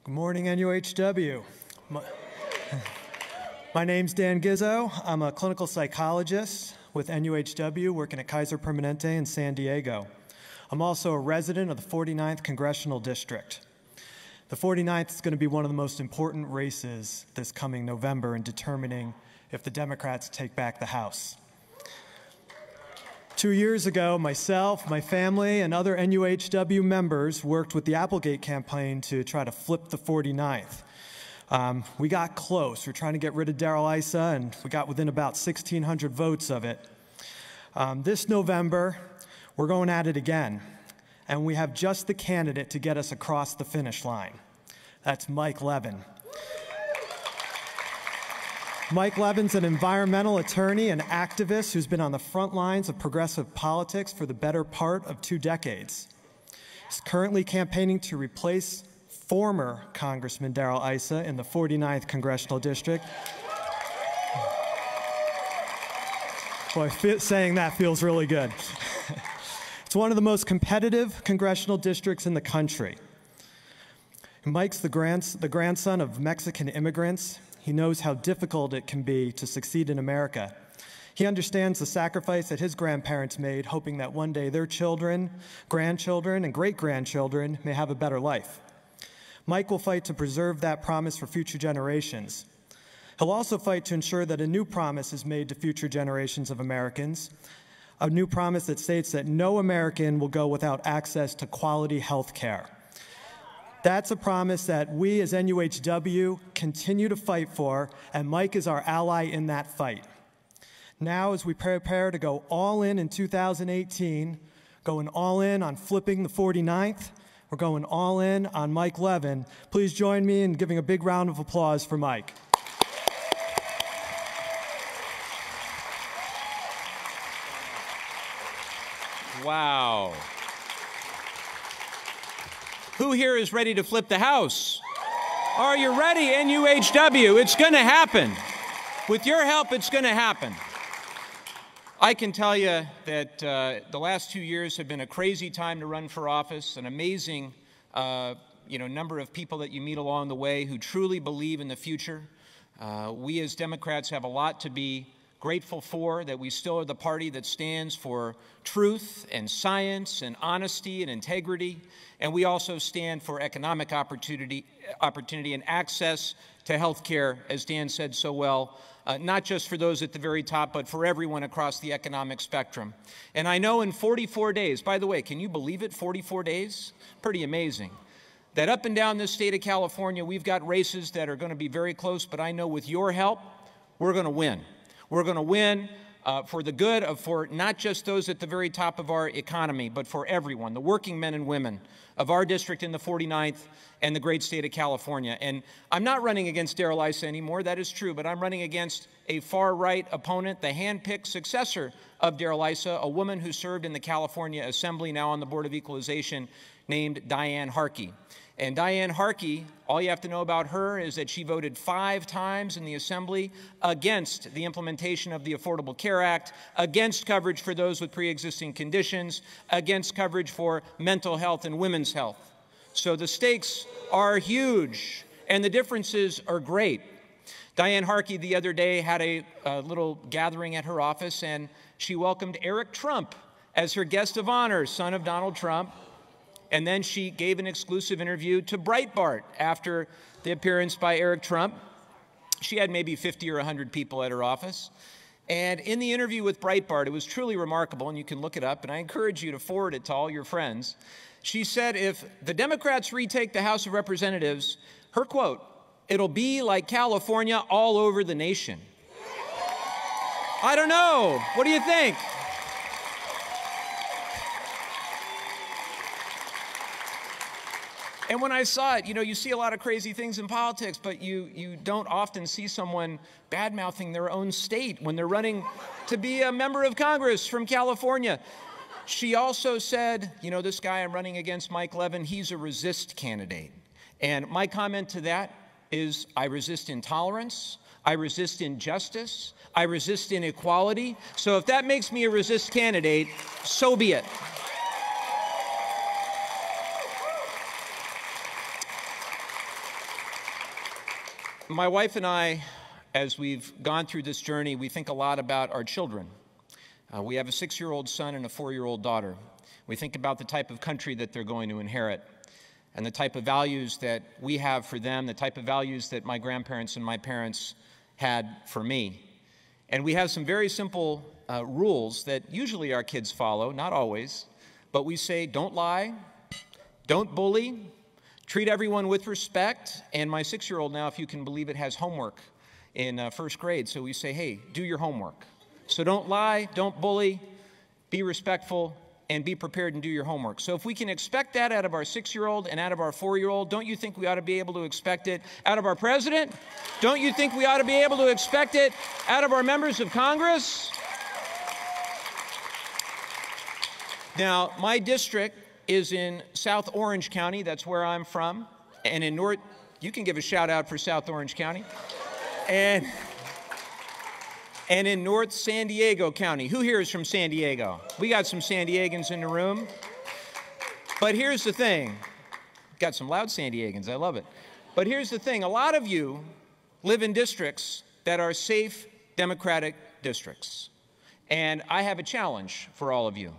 Good morning, NUHW. My name's Dan Gizzo. I'm a clinical psychologist with NUHW working at Kaiser Permanente in San Diego. I'm also a resident of the 49th Congressional District. The 49th is going to be one of the most important races this coming November in determining if the Democrats take back the House. 2 years ago, myself, my family, and other NUHW members worked with the Applegate campaign to try to flip the 49th. We got close. We're trying to get rid of Darrell Issa, and we got within about 1,600 votes of it. This November, we're going at it again, and we have just the candidate to get us across the finish line. That's Mike Levin. Mike Levin's an environmental attorney and activist who's been on the front lines of progressive politics for the better part of 2 decades. He's currently campaigning to replace former Congressman Darrell Issa in the 49th Congressional District. Boy, saying that feels really good. It's one of the most competitive congressional districts in the country. Mike's the grandson of Mexican immigrants. He knows how difficult it can be to succeed in America. He understands the sacrifice that his grandparents made, hoping that one day their children, grandchildren, and great-grandchildren may have a better life. Mike will fight to preserve that promise for future generations. He'll also fight to ensure that a new promise is made to future generations of Americans, a new promise that states that no American will go without access to quality health care. That's a promise that we as NUHW continue to fight for, and Mike is our ally in that fight. Now, as we prepare to go all in 2018, going all in on flipping the 49th, we're going all in on Mike Levin. Please join me in giving a big round of applause for Mike. Wow. Who here is ready to flip the House? Are you ready, NUHW? It's going to happen. With your help, it's going to happen. I can tell you that the last 2 years have been a crazy time to run for office, an amazing number of people that you meet along the way who truly believe in the future. We as Democrats have a lot to be grateful for, that we still are the party that stands for truth and science and honesty and integrity. And we also stand for economic opportunity and access to health care, as Dan said so well, not just for those at the very top, but for everyone across the economic spectrum. And I know in 44 days, by the way, can you believe it, 44 days? Pretty amazing. That up and down this state of California, we've got races that are going to be very close, but I know with your help, we're going to win. We're going to win for the good of for not just those at the very top of our economy, but for everyone, the working men and women of our district in the 49th and the great state of California. And I'm not running against Darrell Issa anymore, that is true, but I'm running against a far-right opponent, the hand-picked successor of Darrell Issa, a woman who served in the California Assembly, now on the Board of Equalization, named Diane Harkey. And Diane Harkey, all you have to know about her is that she voted 5 times in the Assembly against the implementation of the Affordable Care Act, against coverage for those with pre-existing conditions, against coverage for mental health and women's health. So the stakes are huge, and the differences are great. Diane Harkey the other day had a little gathering at her office, and she welcomed Eric Trump as her guest of honor, son of Donald Trump. And then she gave an exclusive interview to Breitbart after the appearance by Eric Trump. She had maybe 50 or 100 people at her office. And in the interview with Breitbart, it was truly remarkable, and you can look it up, and I encourage you to forward it to all your friends. She said if the Democrats retake the House of Representatives, her quote, "It'll be like California all over the nation." I don't know. What do you think? And when I saw it, you see a lot of crazy things in politics, but you don't often see someone bad-mouthing their own state when they're running to be a member of Congress from California. She also said, this guy I'm running against, Mike Levin, he's a resist candidate. And my comment to that is I resist intolerance, I resist injustice, I resist inequality. So if that makes me a resist candidate, so be it. My wife and I, as we've gone through this journey, we think a lot about our children. We have a 6-year-old son and a 4-year-old daughter. We think about the type of country that they're going to inherit and the type of values that we have for them, the type of values that my grandparents and my parents had for me. And we have some very simple rules that usually our kids follow, not always, but we say don't lie, don't bully, treat everyone with respect. And my 6-year-old now, if you can believe it, has homework in first grade. So we say, hey, do your homework. So don't lie, don't bully, be respectful, and be prepared and do your homework. So if we can expect that out of our 6-year-old and out of our 4-year-old, don't you think we ought to be able to expect it out of our president? Don't you think we ought to be able to expect it out of our members of Congress? Now, my district is in South Orange County. That's where I'm from. And in North, you can give a shout out for South Orange County. And in North San Diego County. Who here is from San Diego? We got some San Diegans in the room. But here's the thing. Got some loud San Diegans. I love it. But here's the thing. A lot of you live in districts that are safe Democratic districts. And I have a challenge for all of you.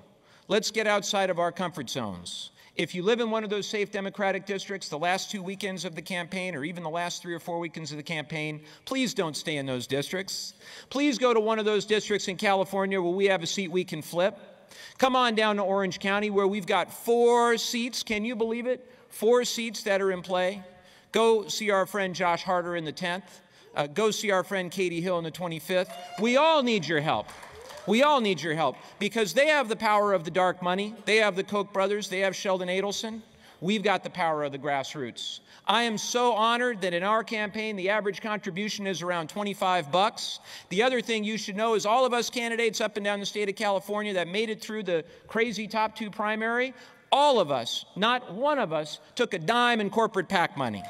Let's get outside of our comfort zones. If you live in one of those safe Democratic districts, the last 2 weekends of the campaign, or even the last 3 or 4 weekends of the campaign, please don't stay in those districts. Please go to one of those districts in California where we have a seat we can flip. Come on down to Orange County where we've got 4 seats. Can you believe it? 4 seats that are in play. Go see our friend Josh Harder in the 10th. Go see our friend Katie Hill in the 25th. We all need your help. We all need your help because they have the power of the dark money. They have the Koch brothers. They have Sheldon Adelson. We've got the power of the grassroots. I am so honored that in our campaign, the average contribution is around $25. The other thing you should know is all of us candidates up and down the state of California that made it through the crazy top 2 primary, all of us, not one of us, took a dime in corporate PAC money.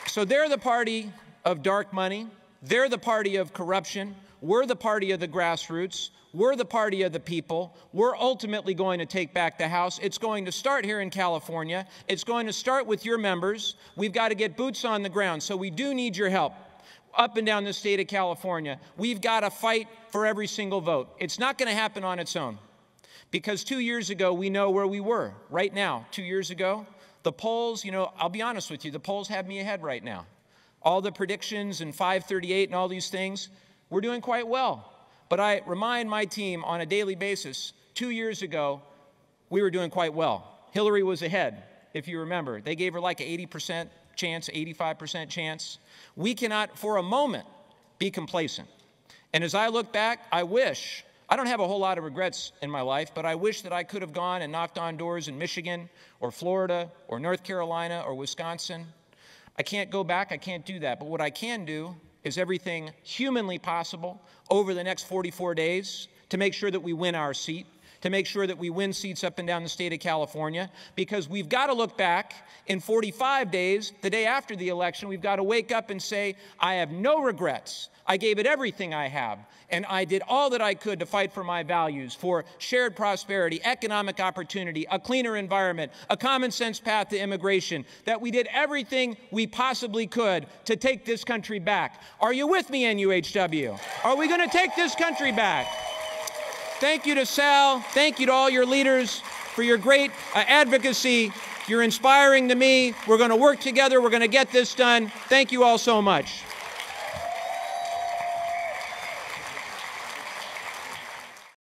So they're the party of dark money. They're the party of corruption. We're the party of the grassroots. We're the party of the people. We're ultimately going to take back the House. It's going to start here in California. It's going to start with your members. We've got to get boots on the ground. So we do need your help up and down the state of California. We've got to fight for every single vote. It's not going to happen on its own. Because 2 years ago, we know where we were. Right now, 2 years ago, the polls, you know, I'll be honest with you, the polls have me ahead right now. All the predictions and 538 and all these things, we're doing quite well. But I remind my team on a daily basis, 2 years ago, we were doing quite well. Hillary was ahead, if you remember. They gave her like an 80% chance, 85% chance. We cannot, for a moment, be complacent. And as I look back, I don't have a whole lot of regrets in my life, but I wish that I could have gone and knocked on doors in Michigan or Florida or North Carolina or Wisconsin. I can't go back. I can't do that. But what I can do is everything humanly possible over the next 44 days to make sure that we win our seat, to make sure that we win seats up and down the state of California, because we've got to look back in 45 days, the day after the election, we've got to wake up and say, I have no regrets. I gave it everything I have, and I did all that I could to fight for my values, for shared prosperity, economic opportunity, a cleaner environment, a common sense path to immigration, that we did everything we possibly could to take this country back. Are you with me, NUHW? Are we going to take this country back? Thank you to Sal. Thank you to all your leaders for your great advocacy. You're inspiring to me. We're going to work together. We're going to get this done. Thank you all so much.